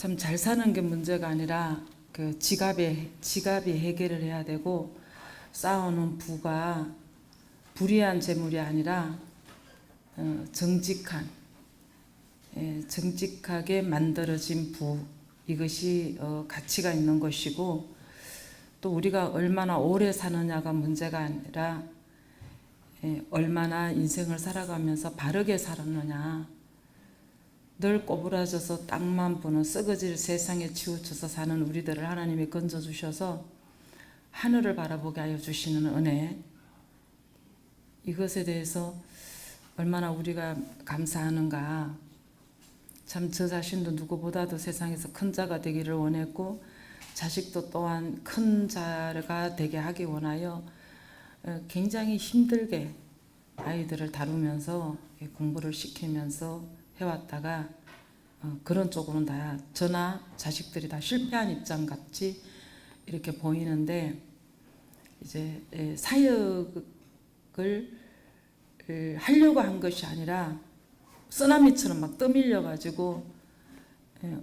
참 잘 사는 게 문제가 아니라 그 지갑이 해결을 해야 되고, 쌓아놓은 부가 불이한 재물이 아니라 정직하게 만들어진 부, 이것이 가치가 있는 것이고, 또 우리가 얼마나 오래 사느냐가 문제가 아니라 얼마나 인생을 살아가면서 바르게 살았느냐. 늘 꼬부라져서 땅만 보는 썩어질 세상에 치우쳐서 사는 우리들을 하나님이 건져주셔서 하늘을 바라보게 하여 주시는 은혜, 이것에 대해서 얼마나 우리가 감사하는가. 참 저 자신도 누구보다도 세상에서 큰 자가 되기를 원했고, 자식도 또한 큰 자가 되게 하기 원하여 굉장히 힘들게 아이들을 다루면서 공부를 시키면서 해왔다가 그런 쪽으로는 다 저나 자식들이 다 실패한 입장 같이 이렇게 보이는데, 이제 사역을 하려고 한 것이 아니라 쓰나미처럼 막 떠밀려 가지고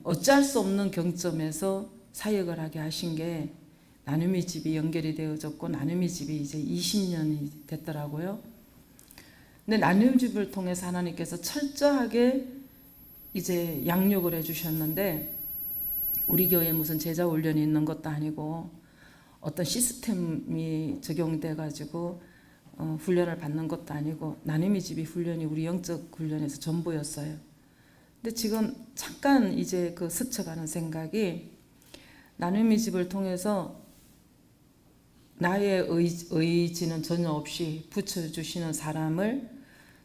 어찌할 수 없는 경점에서 사역을 하게 하신 게 나눔의 집이 연결이 되어졌고, 나눔의 집이 이제 20년이 됐더라고요. 근데 나눔의 집을 통해서 하나님께서 철저하게 이제 양육을 해주셨는데, 우리 교회에 무슨 제자 훈련이 있는 것도 아니고 어떤 시스템이 적용돼 가지고 훈련을 받는 것도 아니고, 나눔의 집이 훈련이 우리 영적 훈련에서 전부였어요. 근데 지금 잠깐 이제 그 스쳐가는 생각이, 나눔의 집을 통해서 나의 의지는 전혀 없이 붙여주시는 사람을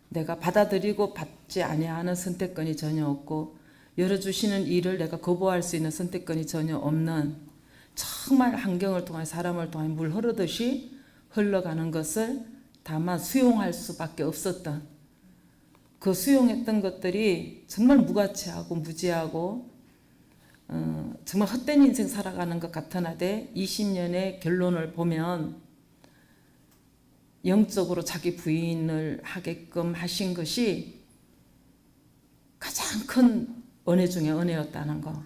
내가 받아들이고 받지 아니하는 선택권이 전혀 없고, 열어주시는 일을 내가 거부할 수 있는 선택권이 전혀 없는, 정말 환경을 통해 사람을 통해 물 흐르듯이 흘러가는 것을 다만 수용할 수밖에 없었던, 그 수용했던 것들이 정말 무가치하고 무지하고 정말 헛된 인생 살아가는 것 같으나데, 20년의 결론을 보면 영적으로 자기 부인을 하게끔 하신 것이 가장 큰 은혜 중에 은혜였다는 거.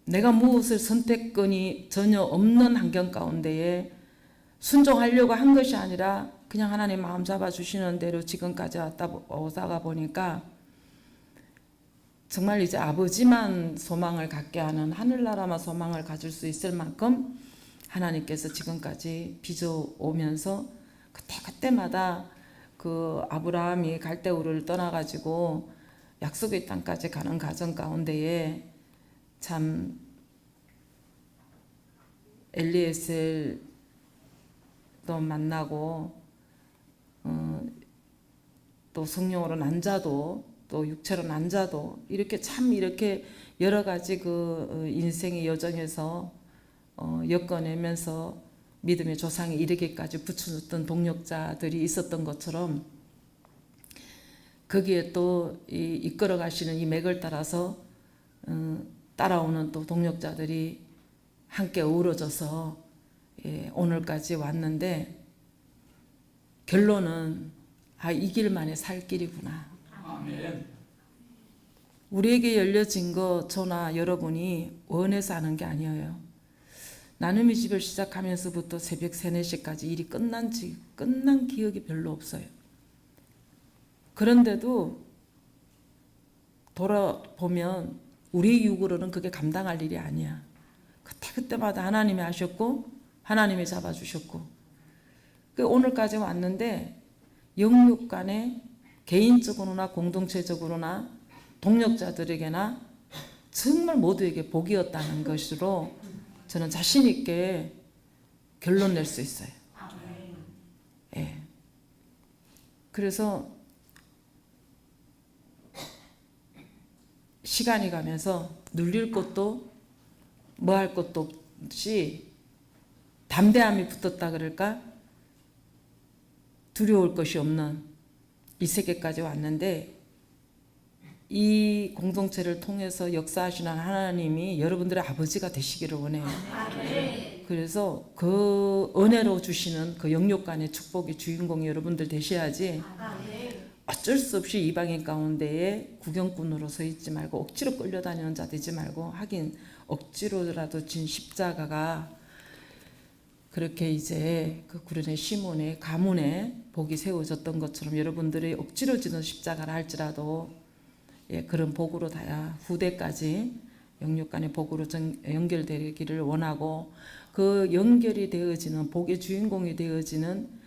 내가 무엇을 선택권이 전혀 없는 환경 가운데에 순종하려고 한 것이 아니라 그냥 하나님 마음 잡아주시는 대로 지금까지 오다가 보니까 정말 이제 아버지만 소망을 갖게 하는, 하늘나라만 소망을 가질 수 있을 만큼 하나님께서 지금까지 빚어오면서 그때마다 그 아브라함이 갈대우를 떠나가지고 약속의 땅까지 가는 과정 가운데에 참 엘리에셀도 만나고 또 성령으로 난 자도 또 육체로 난 자도 이렇게 참 이렇게 여러 가지 그 인생의 여정에서 엮어내면서 믿음의 조상에 이르기까지 붙여줬던 동력자들이 있었던 것처럼, 거기에 또 이끌어 가시는 이 맥을 따라서 따라오는 또 동력자들이 함께 어우러져서 오늘까지 왔는데, 결론은 이 길만에 살 길이구나. 아멘. 우리에게 열려진 거 저나 여러분이 원해서 하는 게 아니에요. 나눔의 집을 시작하면서부터 새벽 3, 4시까지 일이 끝난 기억이 별로 없어요. 그런데도 돌아보면 우리 육으로는 그게 감당할 일이 아니야. 그때마다 하나님이 하셨고 하나님이 잡아주셨고, 오늘까지 왔는데 영육 간에 개인적으로나 공동체적으로나 동력자들에게나 정말 모두에게 복이었다는 것으로 저는 자신 있게 결론 낼 수 있어요. 예. 그래서 시간이 가면서 눌릴 것도 뭐 할 것도 없이 담대함이 붙었다 그럴까? 두려울 것이 없는 이 세계까지 왔는데, 이 공동체를 통해서 역사하시는 하나님이 여러분들의 아버지가 되시기를 원해요. 그래서 그 은혜로 주시는 그 영육간의 축복의 주인공이 여러분들 되셔야지, 어쩔 수 없이 이방인 가운데에 구경꾼으로 서 있지 말고 억지로 끌려다니는 자 되지 말고, 하긴 억지로라도 진 십자가가 그렇게 이제 그 구련의 시몬의 가문에 복이 세워졌던 것처럼 여러분들이 억지로 지는 십자가를 할지라도 그런 복으로 다야 후대까지 영육간의 복으로 연결되기를 원하고, 그 연결이 되어지는 복의 주인공이 되어지는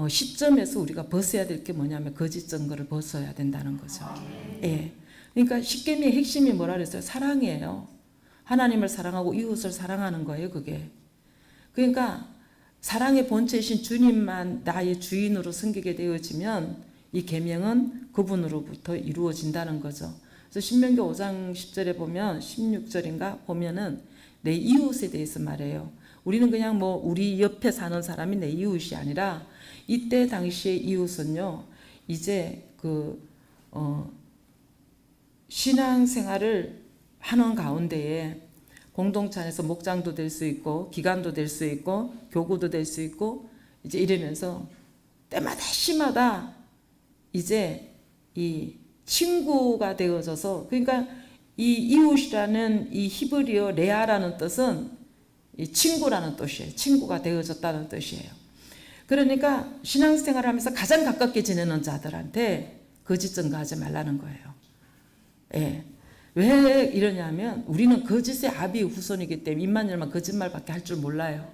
시점에서 우리가 벗어야 될 게 뭐냐면 거짓 증거를 벗어야 된다는 거죠. 그러니까 십계명의 핵심이 뭐라 그랬어요? 사랑이에요. 하나님을 사랑하고 이웃을 사랑하는 거예요, 그게. 그러니까 사랑의 본체이신 주님만 나의 주인으로 섬기게 되어지면 이 계명은 그분으로부터 이루어진다는 거죠. 그래서 신명기 5장 10절에 보면 16절인가 보면은 내 이웃에 대해서 말해요. 우리는 그냥 뭐 우리 옆에 사는 사람이 내 이웃이 아니라 이때 당시의 이웃은요, 이제 신앙생활을 하는 가운데에 공동체 안에서 목장도 될 수 있고 기관도 될 수 있고 교구도 될 수 있고 이제 이러면서 때마다 시마다 이제 이 친구가 되어져서, 그러니까 이 이웃이라는 이 히브리어 레아라는 뜻은 이 친구라는 뜻이에요. 친구가 되어졌다는 뜻이에요. 그러니까 신앙생활을 하면서 가장 가깝게 지내는 자들한테 거짓 증거하지 말라는 거예요. 왜 이러냐면 우리는 거짓의 아비 후손이기 때문에 입만 열면 거짓말밖에 할 줄 몰라요.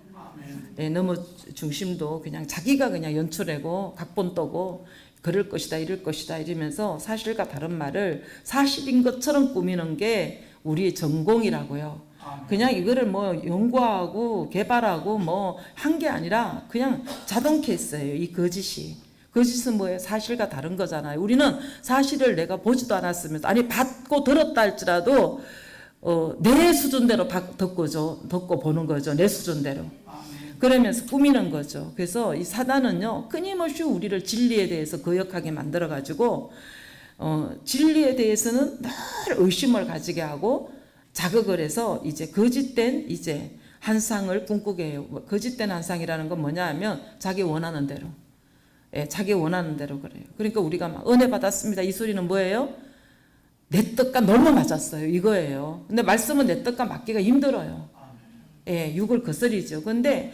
너무 중심도 그냥 자기가 그냥 연출하고 각본 떠고 그럴 것이다 이럴 것이다 이러면서 사실과 다른 말을 사실인 것처럼 꾸미는 게 우리의 전공이라고요. 그냥 이거를 뭐 연구하고 개발하고 뭐 한 게 아니라 그냥 자동 케이스예요. 이 거짓이. 거짓은 뭐예요? 사실과 다른 거잖아요. 우리는 사실을 내가 보지도 않았으면서, 아니 받고 들었다 할지라도 내 수준대로 듣고 보는 거죠. 내 수준대로. 그러면서 꾸미는 거죠. 그래서 이 사단은요, 끊임없이 우리를 진리에 대해서 거역하게 만들어 가지고 진리에 대해서는 늘 의심을 가지게 하고 자극을 해서 이제 거짓된 이제 한상을 꿈꾸게 해요. 거짓된 한상이라는 건 뭐냐 하면 자기 원하는 대로. 자기 원하는 대로 그래요. 그러니까 우리가 막 은혜 받았습니다. 이 소리는 뭐예요? 내 뜻과 너무 맞았어요. 이거예요. 근데 말씀은 내 뜻과 맞기가 힘들어요. 육을 거스리죠. 근데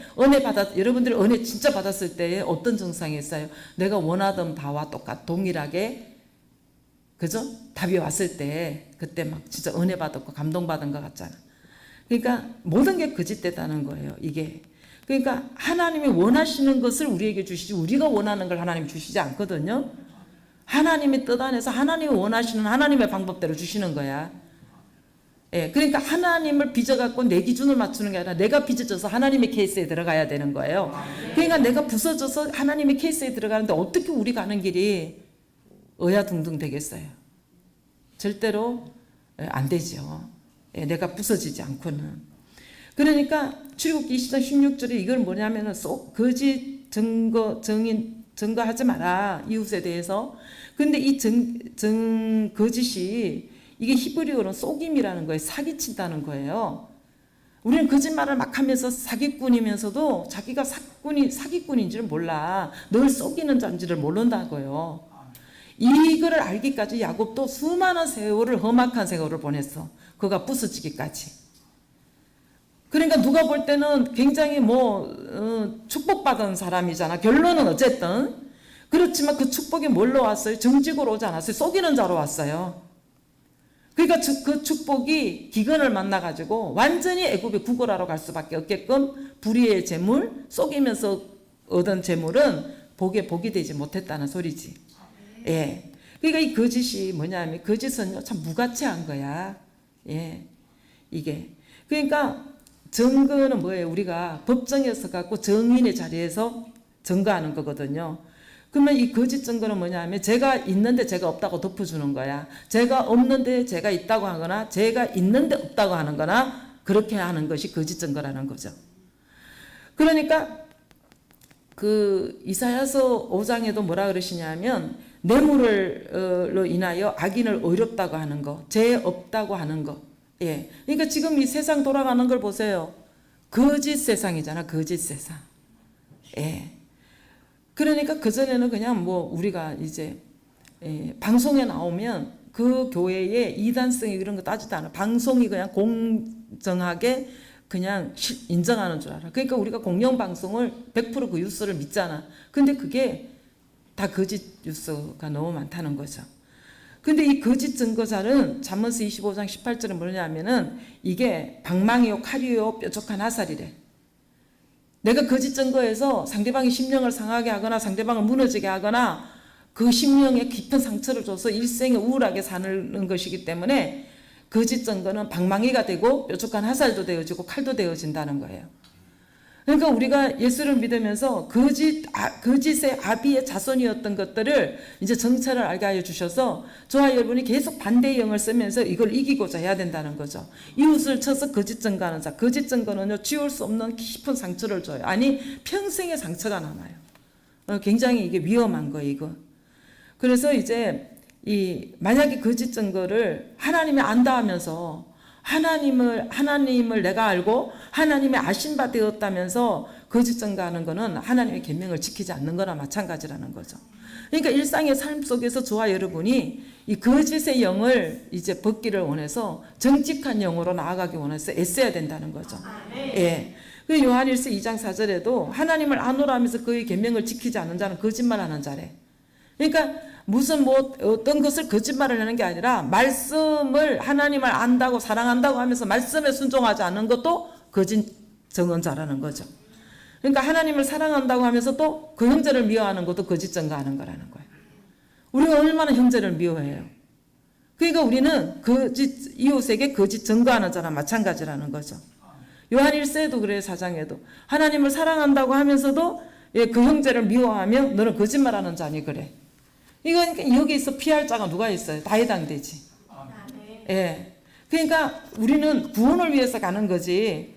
여러분들이 은혜 진짜 받았을 때 어떤 증상이 있어요? 내가 원하던 바와 동일하게, 그죠? 답이 왔을 때, 그때 막 진짜 은혜 받았고 감동받은 것 같잖아. 그러니까 모든 게 거짓되다는 거예요, 이게. 그러니까 하나님이 원하시는 것을 우리에게 주시지 우리가 원하는 걸 하나님 주시지 않거든요. 하나님의 뜻 안에서 하나님이 원하시는 하나님의 방법대로 주시는 거야. 그러니까 하나님을 빚어갖고 내 기준을 맞추는 게 아니라 내가 빚어져서 하나님의 케이스에 들어가야 되는 거예요. 그러니까 내가 부서져서 하나님의 케이스에 들어가는데 어떻게 우리 가는 길이 어야둥둥 되겠어요? 절대로 안 되죠. 내가 부서지지 않고는. 그러니까 출애굽기 20장 16절에 이걸 뭐냐면은 거짓 증거하지 마라, 이웃에 대해서. 근데 이 거짓이 이게 히브리어로 속임이라는 거예요. 사기친다는 거예요. 우리는 거짓말을 막 하면서 사기꾼이면서도 자기가 사기꾼인 줄 몰라. 늘 속이는 자인지를 모른다고요. 이거를 알기까지 야곱도 수많은 세월을, 험악한 세월을 보냈어. 그가 부서지기까지. 그러니까 누가 볼 때는 굉장히 축복받은 사람이잖아. 결론은 어쨌든. 그렇지만 그 축복이 뭘로 왔어요? 정직으로 오지 않았어요. 속이는 자로 왔어요. 그러니까 그 축복이 기근을 만나가지고 완전히 애굽에 구걸하러 갈 수밖에 없게끔 불의의 재물, 속이면서 얻은 재물은 복이 되지 못했다는 소리지. 그러니까 이 거짓이 뭐냐면, 거짓은요, 참 무가치한 거야. 이게. 그러니까 증거는 뭐예요? 우리가 법정에서 갖고 정인의 자리에서 증거하는 거거든요. 그러면 이 거짓 증거는 뭐냐면 제가 있는데 제가 없다고 덮어주는 거야. 제가 없는데 제가 있다고 하거나 제가 있는데 없다고 하는 거나 그렇게 하는 것이 거짓 증거라는 거죠. 그러니까 그 이사야서 5장에도 뭐라 그러시냐면 뇌물로 인하여 악인을 어렵다고 하는 거, 죄 없다고 하는 거. 그러니까 지금 이 세상 돌아가는 걸 보세요. 거짓 세상이잖아, 거짓 세상. 그러니까 그전에는 그냥 우리가 이제 방송에 나오면 그 교회의 이단성이 그런 거 따지도 않아. 방송이 그냥 공정하게 그냥 인정하는 줄 알아. 그러니까 우리가 공영방송을 100% 그 뉴스를 믿잖아. 근데 그게 다 거짓 뉴스가 너무 많다는 거죠. 근데 이 거짓 증거자는 잠언서 25장 18절은 뭐냐면은 이게 방망이요 칼이요 뾰족한 화살이래. 내가 거짓 증거해서 상대방의 심령을 상하게 하거나 상대방을 무너지게 하거나 그 심령에 깊은 상처를 줘서 일생에 우울하게 사는 것이기 때문에 거짓 증거는 방망이가 되고 뾰족한 화살도 되어지고 칼도 되어진다는 거예요. 그러니까 우리가 예수를 믿으면서 거짓의 아비의 자손이었던 것들을 이제 정체를 알게 하여 주셔서 저와 여러분이 계속 반대의 영을 쓰면서 이걸 이기고자 해야 된다는 거죠. 이웃을 쳐서 거짓 증거하는 자. 거짓 증거는요, 지울 수 없는 깊은 상처를 줘요. 아니, 평생의 상처가 남아요. 굉장히 이게 위험한 거예요, 이거. 그래서 이제 만약에 거짓 증거를 하나님이 안다 하면서 하나님을 내가 알고 하나님의 아신 바 되었다면서 거짓 증거하는 거는 하나님의 계명을 지키지 않는 거나 마찬가지라는 거죠. 그러니까 일상의 삶 속에서 저와 여러분이 이 거짓의 영을 이제 벗기를 원해서 정직한 영으로 나아가기 원해서 애써야 된다는 거죠. 예. 그 요한일서 2장 4절에도 하나님을 아노라 하면서 그의 계명을 지키지 않는 자는 거짓말하는 자래. 그러니까 무슨 어떤 것을 거짓말을 하는 게 아니라 말씀을 하나님을 안다고 사랑한다고 하면서 말씀에 순종하지 않는 것도 거짓 증언자라는 거죠. 그러니까 하나님을 사랑한다고 하면서 또 그 형제를 미워하는 것도 거짓 증거하는 거라는 거예요. 우리가 얼마나 형제를 미워해요. 그러니까 우리는 이웃에게 거짓 증거하는 자랑 마찬가지라는 거죠. 요한일서에도 그래요. 4장에도 하나님을 사랑한다고 하면서도 그 형제를 미워하며 너는 거짓말하는 자니 그래. 이건 여기서 피할 자가 누가 있어요? 다 해당되지. 예. 그러니까 우리는 구원을 위해서 가는 거지.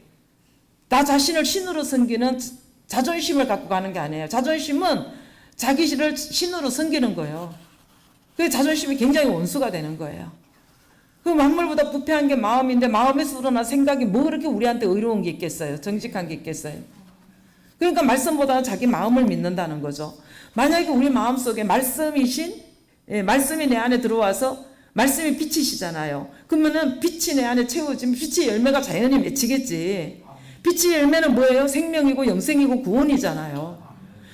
나 자신을 신으로 섬기는 자존심을 갖고 가는 게 아니에요. 자존심은 자기를 신으로 섬기는 거예요. 그 자존심이 굉장히 원수가 되는 거예요. 그 만물보다 부패한 게 마음인데 마음에서 우러나 생각이 뭐 그렇게 우리한테 의로운 게 있겠어요? 정직한 게 있겠어요? 그러니까 말씀보다는 자기 마음을 믿는다는 거죠. 만약에 우리 마음속에 말씀이신 말씀이 내 안에 들어와서 말씀이 빛이시잖아요. 그러면은 빛이 내 안에 채워지면 빛의 열매가 자연히 맺히겠지. 빛의 열매는 뭐예요? 생명이고 영생이고 구원이잖아요.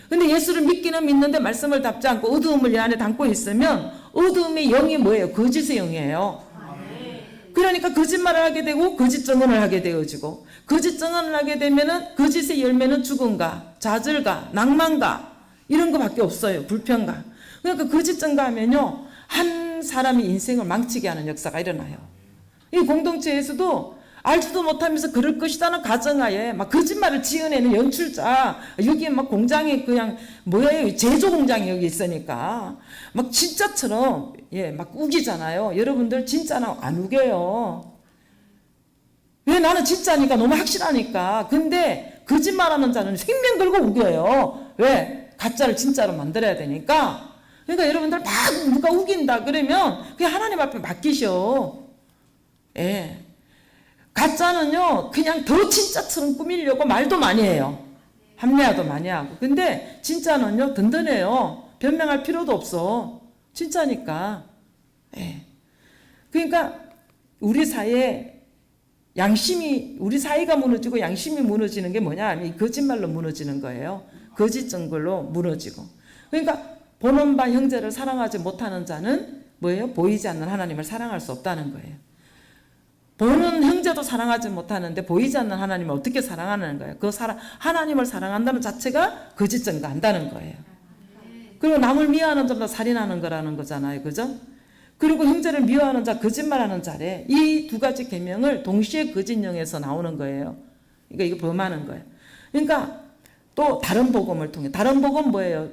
근데 예수를 믿기는 믿는데 말씀을 답지 않고 어두움을 내 안에 담고 있으면 어두움의 영이 뭐예요? 거짓의 영이에요. 그러니까 거짓말을 하게 되고 거짓 증언을 하게 되어지고 거짓 증언을 하게 되면은 거짓의 열매는 죽음과 좌절과 낭만과 이런 거밖에 없어요. 불평과. 그러니까 거짓 증거하면요 한 사람의 인생을 망치게 하는 역사가 일어나요. 이 공동체에서도 알지도 못하면서 그럴 것이라는 가정하에 막 거짓말을 지어내는 연출자, 여기에 막 공장이 그냥 뭐예요? 제조 공장이 여기 있으니까 막 진짜처럼 막 우기잖아요. 여러분들 진짜는 안 우겨요. 왜? 나는 진짜니까 너무 확실하니까. 근데 거짓말하는 자는 생명 걸고 우겨요. 왜? 가짜를 진짜로 만들어야 되니까. 그러니까 여러분들 막 누가 우긴다 그러면 그냥 하나님 앞에 맡기셔. 예. 가짜는요 그냥 더 진짜처럼 꾸미려고 말도 많이 해요. 합리화도 많이 하고. 근데 진짜는요 든든해요. 변명할 필요도 없어. 진짜니까. 예. 그러니까 우리 사이에 우리 사이가 무너지고 양심이 무너지는 게 뭐냐 하면 이 거짓말로 무너지는 거예요. 거짓 증거로 무너지고. 그러니까 보는 바 형제를 사랑하지 못하는 자는 뭐예요? 보이지 않는 하나님을 사랑할 수 없다는 거예요. 보는 형제도 사랑하지 못하는데 보이지 않는 하나님을 어떻게 사랑하는 거예요? 하나님을 사랑한다는 자체가 거짓 증거한다는 거예요. 그리고 남을 미워하는 자보다 살인하는 거라는 거잖아요. 그죠? 그리고 형제를 미워하는 자, 거짓말하는 자래. 이 두 가지 계명을 동시에 거짓령에서 나오는 거예요. 그러니까 이거 범하는 거예요. 그러니까 또 다른 복음을 통해. 다른 복음 뭐예요?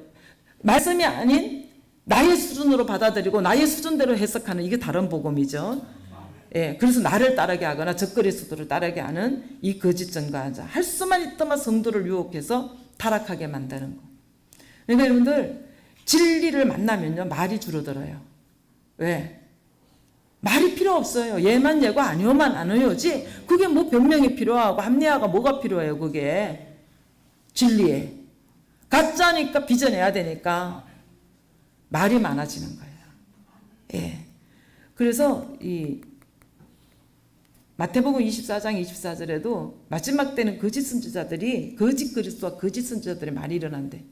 말씀이 아닌 나의 수준으로 받아들이고 나의 수준대로 해석하는 이게 다른 복음이죠. 예, 그래서 나를 따르게 하거나 적그리스도를 따르게 하는 이 거짓 증거한 자. 할 수만 있다만 성도를 유혹해서 타락하게 만드는 거. 그러니까 여러분들 진리를 만나면요 말이 줄어들어요. 왜? 말이 필요 없어요. 예만 예고 아니오만 아니오지. 그게 뭐 변명이 필요하고 합리화가 뭐가 필요해요. 그게 진리에. 가짜니까 빚어내야 되니까 말이 많아지는 거예요. 예. 그래서 이 마태복음 24장 24절에도 마지막 때는 거짓 선지자들이 거짓 그리스도와 거짓 선지자들이 많이 일어난대.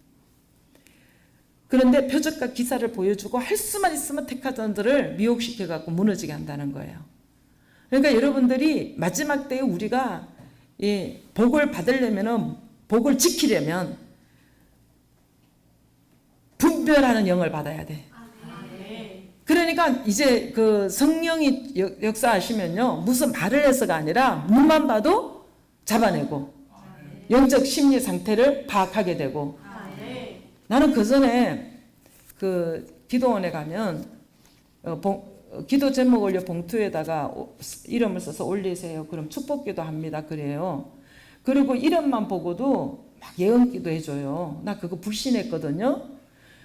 그런데 표적과 기사를 보여주고 할 수만 있으면 택하던 자들을 미혹시켜 갖고 무너지게 한다는 거예요. 그러니까 여러분들이 마지막 때에 우리가 이 복을 받으려면은, 복을 지키려면 분별하는 영을 받아야 돼. 그러니까 이제 그 성령이 역사하시면요, 무슨 말을 해서가 아니라 눈만 봐도 잡아내고 영적 심리 상태를 파악하게 되고. 나는 그 전에 그 기도원에 가면 기도 제목 올려 봉투에다가 이름을 써서 올리세요. 그럼 축복기도 합니다. 그래요. 그리고 이름만 보고도 막 예언기도 해줘요. 나 그거 불신했거든요.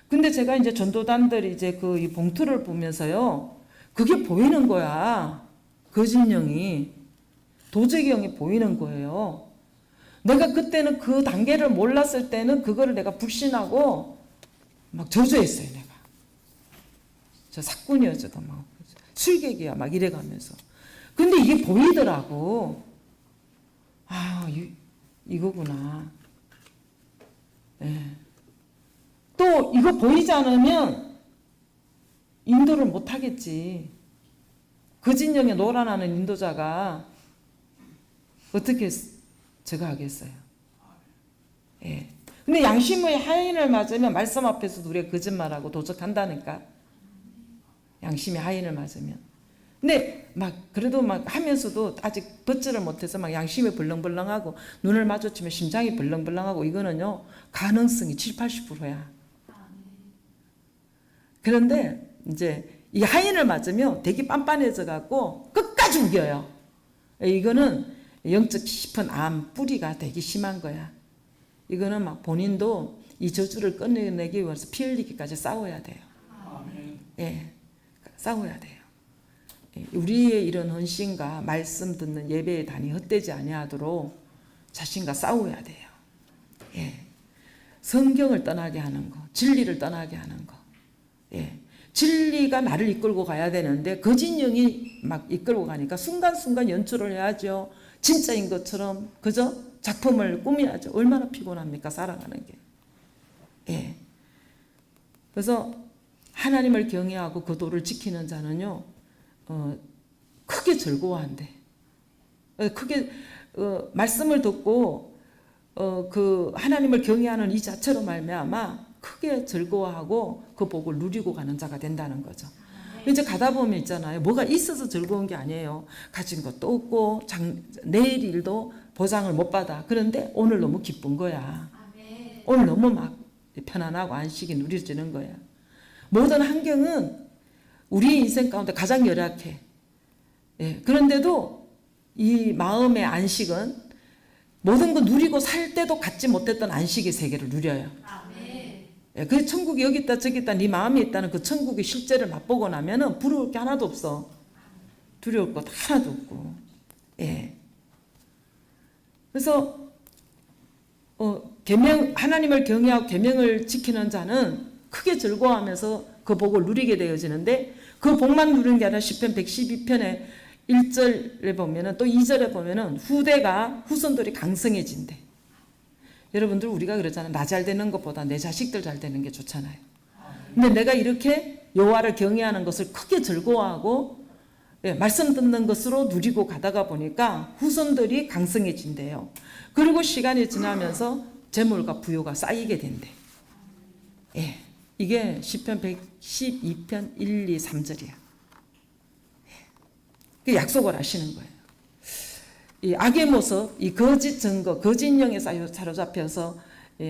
근데 제가 이제 전도단들이 이제 그 이 봉투를 보면서요, 그게 보이는 거야. 거짓령이, 도적형이 보이는 거예요. 내가 그때는 그 단계를 몰랐을 때는 그거를 내가 불신하고 막 저주했어요, 내가. 저 사꾼이었죠, 막. 술객이야, 막 이래가면서. 근데 이게 보이더라고. 아, 이거구나. 예. 또 이거 보이지 않으면 인도를 못 하겠지. 거짓령에 놀아나는 인도자가 어떻게 제가 하겠어요? 예. 근데 양심의 하인을 맞으면 말씀 앞에서도 우리가 거짓말하고 도적한다니까. 양심의 하인을 맞으면. 근데 막 그래도 막 하면서도 아직 벗지를 못해서 막 양심이 벌렁벌렁하고 눈을 마주치면 심장이 벌렁벌렁하고, 이거는요 가능성이 70~80%야. 그런데 이제 이 하인을 맞으면 되게 빤빤해져 갖고 끝까지 우겨요. 이거는 영적 깊은 암 뿌리가 되게 심한 거야. 이거는 막 본인도 이 저주를 끝내기 위해서 피 흘리기까지 싸워야 돼요. 예, 싸워야 돼요. 예, 우리의 이런 헌신과 말씀 듣는 예배의 단이 헛되지 아니하도록 자신과 싸워야 돼요. 예, 성경을 떠나게 하는 거, 진리를 떠나게 하는 거. 예, 진리가 나를 이끌고 가야 되는데 거짓 영이 막 이끌고 가니까 순간순간 연출을 해야죠. 진짜인 것처럼 그저 작품을 꾸며야죠. 얼마나 피곤합니까, 살아가는 게. 예. 그래서 하나님을 경외하고 그 도를 지키는 자는요, 크게 즐거워한대. 크게 말씀을 듣고 그 하나님을 경외하는 이 자체로 말미암아 크게 즐거워하고 그 복을 누리고 가는 자가 된다는 거죠. 이제 가다 보면 있잖아요. 뭐가 있어서 즐거운 게 아니에요. 가진 것도 없고 내일 일도 보장을 못 받아. 그런데 오늘 너무 기쁜 거야. 오늘 너무 막 편안하고 안식이 누려지는 거야. 모든 환경은 우리 인생 가운데 가장 열악해. 예, 그런데도 이 마음의 안식은 모든 거 누리고 살 때도 갖지 못했던 안식의 세계를 누려요. 예, 그 천국이 여기 있다 저기 있다 네 마음에 있다는 그 천국의 실제를 맛보고 나면은 부러울 게 하나도 없어. 두려울 것 하나도 없고. 예. 그래서 하나님을 경외하고 계명을 지키는 자는 크게 즐거워하면서 그 복을 누리게 되어지는데, 그 복만 누리는 게 아니라 시편 112편에 1절에 보면은, 또 2절에 보면은 후손들이 강성해진대. 여러분들 우리가 그러잖아요. 나 잘 되는 것보다 내 자식들 잘 되는 게 좋잖아요. 근데 내가 이렇게 여호와를 경외하는 것을 크게 즐거워하고, 예, 말씀 듣는 것으로 누리고 가다가 보니까 후손들이 강성해진대요. 그리고 시간이 지나면서 재물과 부요가 쌓이게 된대. 예, 이게 시편 112편 1, 2, 3절이야. 그 약속을 하시는 거예요. 이 악의 모습, 이 거짓 증거, 거짓 영에 사로잡혀서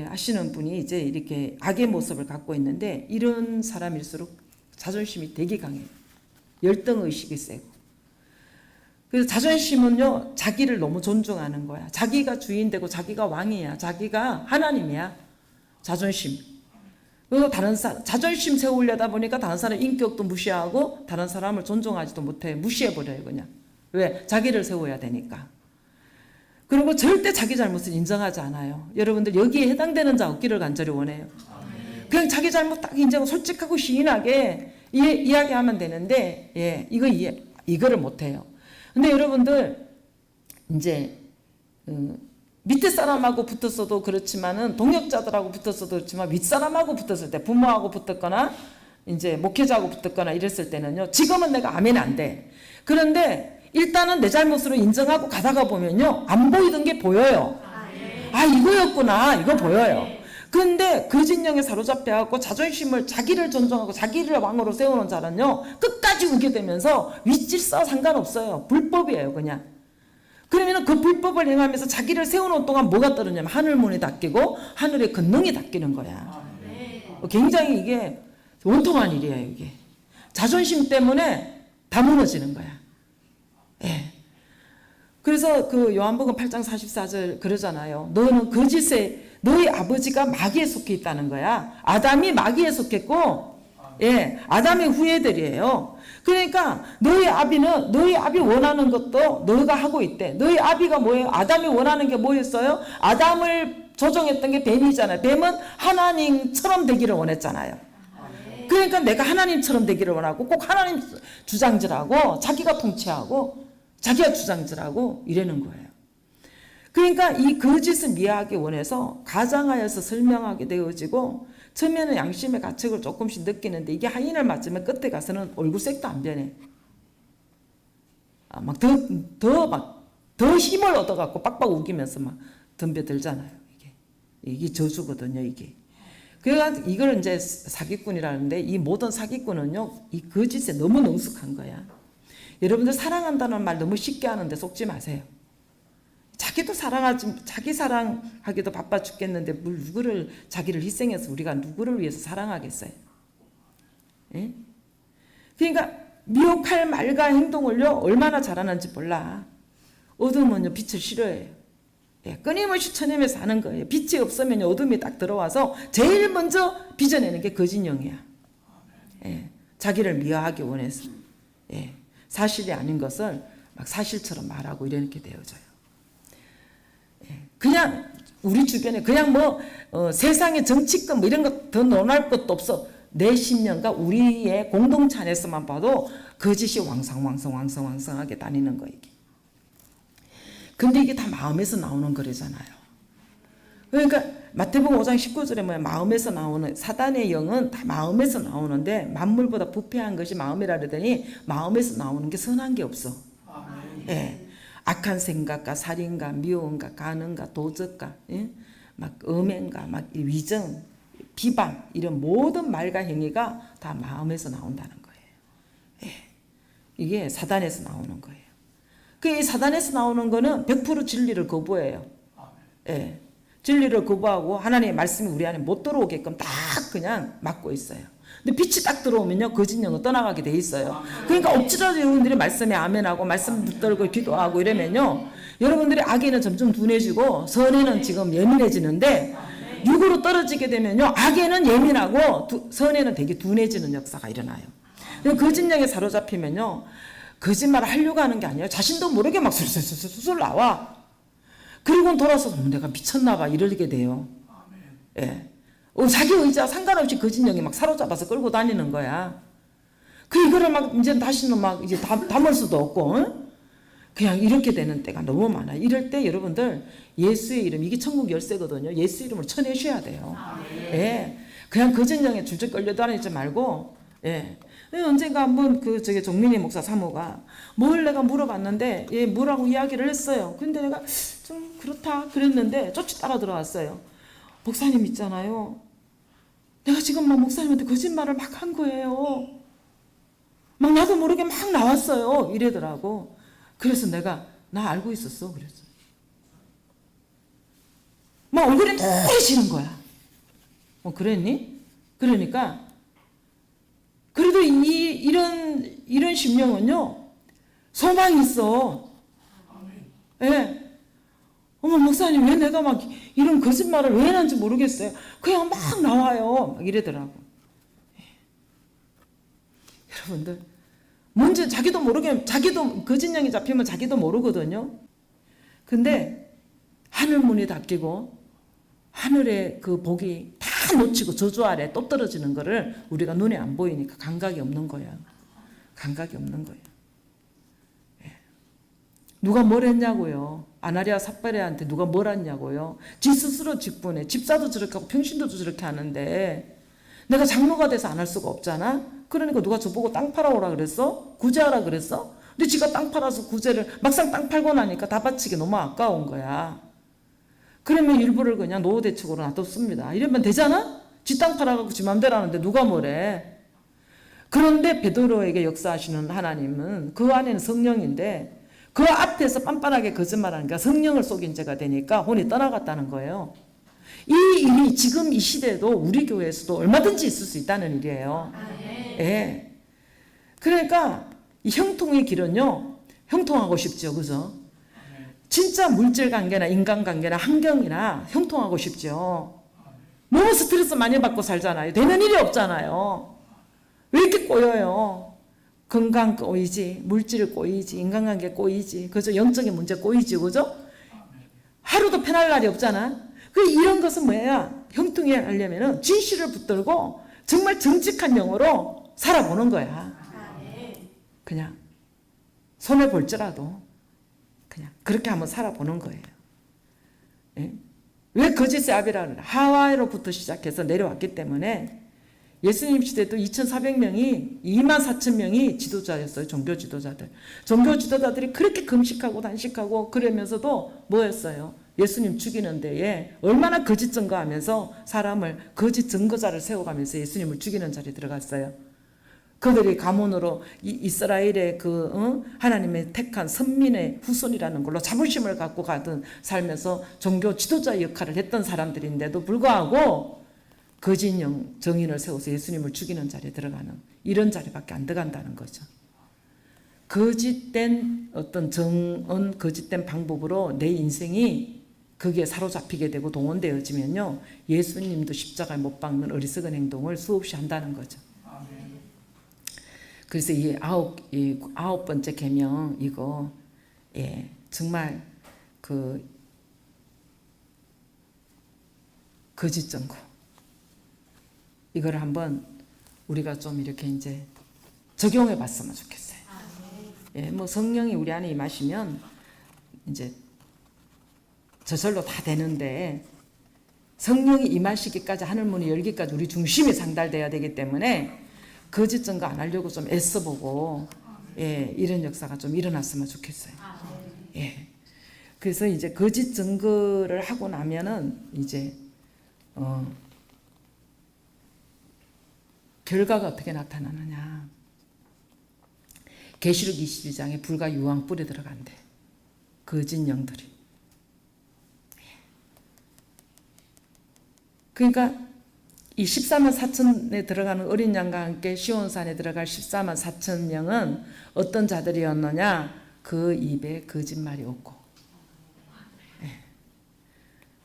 하시는 분이 이제 이렇게 악의 모습을 갖고 있는데, 이런 사람일수록 자존심이 되게 강해요. 열등의식이 세고. 그래서 자존심은요, 자기를 너무 존중하는 거야. 자기가 주인 되고 자기가 왕이야. 자기가 하나님이야. 자존심. 그리고 자존심 세우려다 보니까 다른 사람 인격도 무시하고 다른 사람을 존중하지도 못해. 무시해버려요, 그냥. 왜? 자기를 세워야 되니까. 그리고 절대 자기 잘못을 인정하지 않아요. 여러분들 여기에 해당되는 자 없기를 간절히 원해요. 그냥 자기 잘못 딱 인정하고 솔직하고 시인하게, 이야기하면 되는데, 예, 이거를 못해요. 근데 여러분들, 이제, 밑에 사람하고 붙었어도 그렇지만은, 동역자들하고 붙었어도 그렇지만, 윗사람하고 붙었을 때, 부모하고 붙었거나, 이제 목회자하고 붙었거나 이랬을 때는요, 지금은 내가 아멘 안 돼. 그런데, 일단은 내 잘못으로 인정하고 가다가 보면요, 안 보이던 게 보여요. 아, 이거였구나. 이거 보여요. 근데 그 진영에 사로잡혀갖고 자존심을, 자기를 존중하고 자기를 왕으로 세우는 자는요, 끝까지 우게 되면서 윗질서 상관없어요. 불법이에요, 그냥. 그러면 그 불법을 행하면서 자기를 세우는 동안 뭐가 떨어지냐면 하늘문이 닫히고 하늘의 권능이 닫히는 거야. 굉장히 이게 원통한 일이에요, 이게. 자존심 때문에 다 무너지는 거야. 예. 그래서 그 요한복음 8장 44절 그러잖아요. 너는 거짓에, 너희 아버지가 마귀에 속해 있다는 거야. 아담이 마귀에 속했고, 예, 아담의 후예들이에요. 그러니까 너희 아비 원하는 것도 너가 하고 있대. 너희 아비가 뭐예요? 아담이 원하는 게 뭐였어요? 아담을 조종했던 게 뱀이잖아요. 뱀은 하나님처럼 되기를 원했잖아요. 그러니까 내가 하나님처럼 되기를 원하고 꼭 하나님 주장질하고 자기가 통치하고 자기가 주장질하고 이러는 거예요. 그러니까 이 거짓을 이해하기 원해서 가장하여서 설명하게 되어지고 처음에는 양심의 가책을 조금씩 느끼는데 이게 하인을 맞으면 끝에 가서는 얼굴색도 안 변해. 더 힘을 얻어갖고 빡빡 우기면서 막 덤벼들잖아요. 이게 저주거든요, 이게. 그래서 이걸 이제 사기꾼이라는데 이 모든 사기꾼은요, 이 거짓에 너무 능숙한 거야. 여러분들 사랑한다는 말 너무 쉽게 하는데 속지 마세요. 자기도 자기 사랑하기도 바빠 죽겠는데 누구를, 자기를 희생해서 우리가 누구를 위해서 사랑하겠어요? 예? 그러니까 미혹할 말과 행동을요, 얼마나 잘하는지 몰라. 어둠은요, 빛을 싫어해요. 예, 끊임없이 쳐내면서 하는 거예요. 빛이 없으면 어둠이 딱 들어와서 제일 먼저 빚어내는 게 거짓령이야. 예, 자기를 미화하기 원해서. 예, 사실이 아닌 것을 막 사실처럼 말하고 이렇게 되어져요. 예, 그냥 우리 주변에 그냥 세상의 정치권 뭐 이런 거 더 논할 것도 없어. 내 심령과 우리의 공동체 안에서만 봐도 거짓이 왕성하게 다니는 거 이게. 근데 이게 다 마음에서 나오는 거래잖아요. 그러니까 마태복음 5장 19절에 마음에서 나오는, 사단의 영은 다 마음에서 나오는데 만물보다 부패한 것이 마음이라 그러더니 마음에서 나오는 게 선한 게 없어. 예. 악한 생각과 살인과 미움과 간음과 도적과, 예? 막 음행과 막 위정, 비방 이런 모든 말과 행위가 다 마음에서 나온다는 거예요. 예. 이게 사단에서 나오는 거예요. 그 사단에서 나오는 거는 100% 진리를 거부해요. 예. 진리를 거부하고 하나님의 말씀이 우리 안에 못 들어오게끔 딱 그냥 막고 있어요. 근데 빛이 딱 들어오면요, 거짓 영은 떠나가게 돼 있어요. 그러니까 억지로 여러분들이 말씀에 아멘하고 말씀 붙들고 기도하고 이러면요, 여러분들의 악에는 점점 둔해지고 선에는 지금 예민해지는데 육으로 떨어지게 되면요, 악에는 예민하고 선에는 되게 둔해지는 역사가 일어나요. 거짓 영에 사로잡히면요, 거짓말을 하려고 하는 게 아니에요. 자신도 모르게 막 술술 나와. 그리고 돌아서 내가 미쳤나 봐 이러게 돼요. 예. 자기 의지와 상관없이 거짓 영이 막 사로잡아서 끌고 다니는 거야. 이거를 막 이제 다시는 막 이제 담을 수도 없고, 응? 그냥 이렇게 되는 때가 너무 많아요. 이럴 때 여러분들 예수의 이름, 이게 천국 열쇠거든요. 예수 이름을 쳐내셔야 돼요. 예. 그냥 거짓 영에 줄줄 끌려다니지 말고, 예. 언젠가 한번 종민이 목사 사모가 뭘 내가 물어봤는데, 예, 뭐라고 이야기를 했어요. 근데 내가 좀 그렇다 그랬는데 쫓아 따라 들어왔어요. 목사님 있잖아요. 내가 지금 막 목사님한테 거짓말을 막 한 거예요. 막 나도 모르게 막 나왔어요. 이래더라고. 그래서 내가 나 알고 있었어. 그랬어. 막 얼굴이 노래지는 거야. 그랬니? 그러니까 그래도 이런 심령은요, 소망이 있어. 예. 어머, 목사님, 왜 내가 막 이런 거짓말을 왜 했는지 모르겠어요. 그냥 막 나와요. 막 이러더라고. 예. 여러분들, 뭔지 자기도 모르게, 자기도 거짓령이 잡히면 자기도 모르거든요. 근데 하늘 문이 닫히고 하늘의 그 복이 다 놓치고 저주 아래 또 떨어지는 거를 우리가 눈에 안 보이니까 감각이 없는 거예요. 감각이 없는 거예요. 예. 누가 뭘 했냐고요. 아나리아 삽바레한테 누가 뭘 했냐고요. 지 스스로 직분해. 집사도 저렇게 하고 평신도도 저렇게 하는데 내가 장로가 돼서 안 할 수가 없잖아. 그러니까 누가 저보고 땅 팔아오라 그랬어? 구제하라 그랬어? 근데 지가 땅 팔아서 구제를 막상 땅 팔고 나니까 다 바치기 너무 아까운 거야. 그러면 일부를 그냥 노후대책으로 놔뒀습니다. 이러면 되잖아? 지 땅 팔아갖고 지 맘대로 하는데 누가 뭐래. 그런데 베드로에게 역사하시는 하나님은 그 안에는 성령인데 그 앞에서 빤빤하게 거짓말하는 게 성령을 속인 죄가 되니까 혼이 떠나갔다는 거예요. 이 일이 지금 이 시대에도 우리 교회에서도 얼마든지 있을 수 있다는 일이에요. 예. 그러니까 이 형통의 길은요, 형통하고 싶죠. 그죠? 진짜 물질 관계나 인간 관계나 환경이나 형통하고 싶죠. 너무 스트레스 많이 받고 살잖아요. 되는 일이 없잖아요. 왜 이렇게 꼬여요? 건강 꼬이지, 물질 꼬이지, 인간관계 꼬이지, 그죠? 영적인 문제 꼬이지, 그죠? 하루도 편할 날이 없잖아. 이런 것은 뭐야? 형통해 하려면은 진실을 붙들고 정말 정직한 영으로 살아보는 거야. 그냥 손해 볼지라도 그냥 그렇게 한번 살아보는 거예요. 예? 왜 거짓의 아비라는 하와이로부터 시작해서 내려왔기 때문에 예수님 시대도 2,400명이 24,000명이 지도자였어요. 종교 지도자들. 종교 지도자들이 그렇게 금식하고 단식하고 그러면서도 뭐였어요? 예수님 죽이는 데에 얼마나 거짓 증거하면서 사람을 거짓 증거자를 세워가면서 예수님을 죽이는 자리에 들어갔어요. 그들이 가문으로 이스라엘의 하나님의 택한 선민의 후손이라는 걸로 자부심을 갖고 가던 살면서 종교 지도자 역할을 했던 사람들인데도 불구하고 거짓 정인을 세워서 예수님을 죽이는 자리에 들어가는 이런 자리밖에 안 들어간다는 거죠. 거짓된 어떤 정언, 거짓된 방법으로 내 인생이 거기에 사로잡히게 되고 동원되어지면요, 예수님도 십자가에 못 박는 어리석은 행동을 수없이 한다는 거죠. 그래서 이 아홉 번째 계명 이거 정말 그 거짓 증거 이걸 한번 우리가 좀 이렇게 이제 적용해 봤으면 좋겠어요. 뭐 성령이 우리 안에 임하시면 이제 저절로 다 되는데 성령이 임하시기까지 하늘문이 열기까지 우리 중심이 상달돼야 되기 때문에 거짓 증거 안 하려고 좀 애써보고 이런 역사가 좀 일어났으면 좋겠어요. 그래서 이제 거짓 증거를 하고 나면은 이제 결과가 어떻게 나타나느냐. 계시록 22장에 불과 유황불에 들어간대. 거짓 영들이. 그러니까 이 14만 4천에 들어가는 어린 양과 함께 시온산에 들어갈 14만 4천 명은 어떤 자들이었느냐? 그 입에 거짓말이 없고.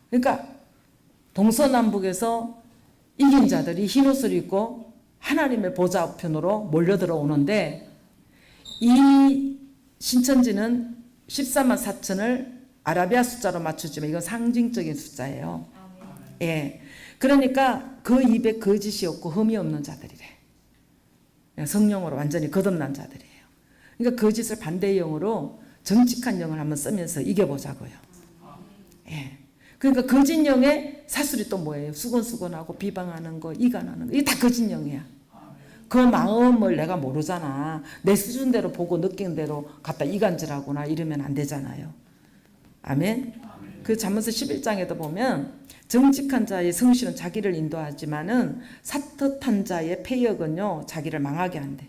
그러니까 동서남북에서 이긴 자들이 흰옷을 입고 하나님의 보좌 우편으로 몰려들어 오는데 이 신천지는 14만 4천을 아라비아 숫자로 맞추지만 이건 상징적인 숫자예요. 그러니까 그 입에 거짓이 없고 흠이 없는 자들이래. 성령으로 완전히 거듭난 자들이에요. 그러니까 거짓을 반대의 영으로 정직한 영을 한번 쓰면서 이겨보자고요. 그러니까 거짓 영의 사술이 또 뭐예요? 수건수건하고 비방하는 거, 이간하는 거, 이게 다 거짓 영이야. 그 마음을 내가 모르잖아. 내 수준대로 보고 느낀 대로 갖다 이간질하거나 이러면 안 되잖아요. 아멘? 그 잠언서 11장에도 보면 정직한 자의 성실은 자기를 인도하지만은 사특한 자의 패역은요 자기를 망하게 한대.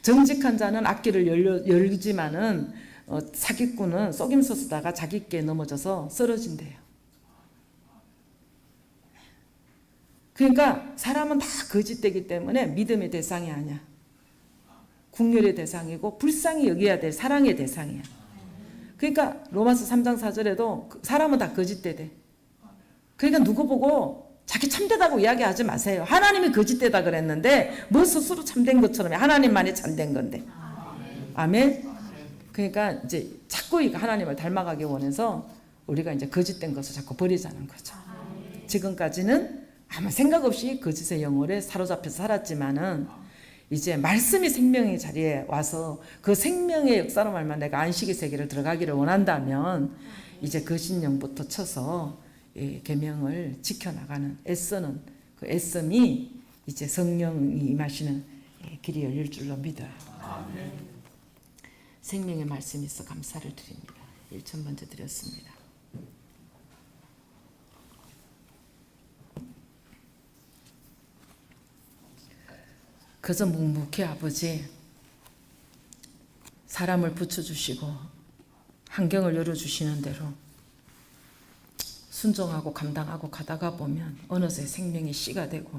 정직한 자는 앞길을 열지만은 사기꾼은 속임수 쓰다가 자기께 넘어져서 쓰러진대요. 그러니까 사람은 다 거짓되기 때문에 믿음의 대상이 아니야. 국률의 대상이고 불쌍히 여겨야 될 사랑의 대상이야. 그러니까 로마서 3장 4절에도 사람은 다 거짓되대. 그러니까 누구 보고 자기 참되다고 이야기하지 마세요. 하나님이 거짓되다 그랬는데 뭐 스스로 참된 것처럼 하나님만이 참된 건데. 아멘. 그러니까 이제 자꾸 하나님을 닮아가기 원해서 우리가 이제 거짓된 것을 자꾸 버리자는 거죠. 지금까지는 아무 생각 없이 거짓의 영혼에 사로잡혀서 살았지만은 이제 말씀이 생명의 자리에 와서 그 생명의 역사로 말만 내가 안식의 세계를 들어가기를 원한다면 이제 거짓영부터 쳐서 계명을 지켜나가는 애쓰는 그 애씀이 이제 성령이 임하시는 길이 열릴 줄로 믿어요. 생명의 말씀이 있어 감사를 드립니다. 1천 먼저 드렸습니다. 그저 묵묵히 아버지 사람을 붙여주시고 환경을 열어주시는 대로 순종하고 감당하고 가다가 보면 어느새 생명이 씨가 되고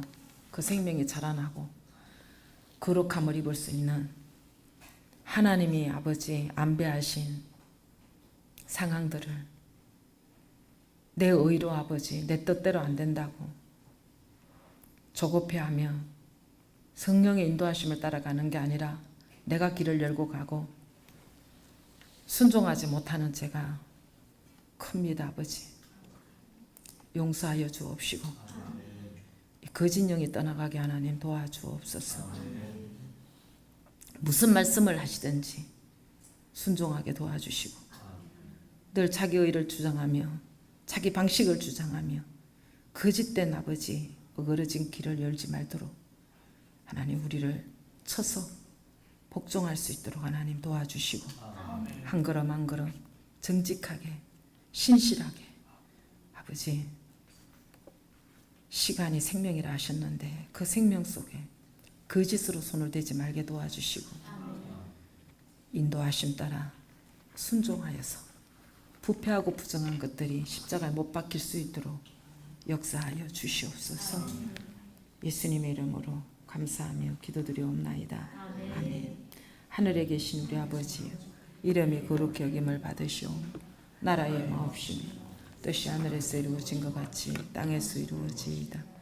그 생명이 자라나고 거룩함을 입을 수 있는 하나님이 아버지 안배하신 상황들을 내 의로 아버지 내 뜻대로 안 된다고 조급해하며 성령의 인도하심을 따라가는 게 아니라 내가 길을 열고 가고 순종하지 못하는 죄가 큽니다. 아버지 용서하여 주옵시고 거짓 영이 떠나가게 하나님 도와주옵소서. 무슨 말씀을 하시든지 순종하게 도와주시고 늘 자기 의를 주장하며 자기 방식을 주장하며 거짓된 아버지 어그러진 길을 열지 말도록 하나님 우리를 쳐서 복종할 수 있도록 하나님 도와주시고 한 걸음 한 걸음 정직하게 신실하게 아버지 시간이 생명이라 하셨는데 그 생명 속에 거짓으로 손을 대지 말게 도와주시고 인도하심 따라 순종하여서 부패하고 부정한 것들이 십자가에 못 박힐 수 있도록 역사하여 주시옵소서. 예수님의 이름으로 감사하며 기도드리옵나이다. 아멘. 하늘에 계신 우리 아버지 이름이 거룩히 여김을 받으시오. 나라의 마옵시며 뜻이 하늘에서 이루어진 것 같이 땅에서 이루어지이다.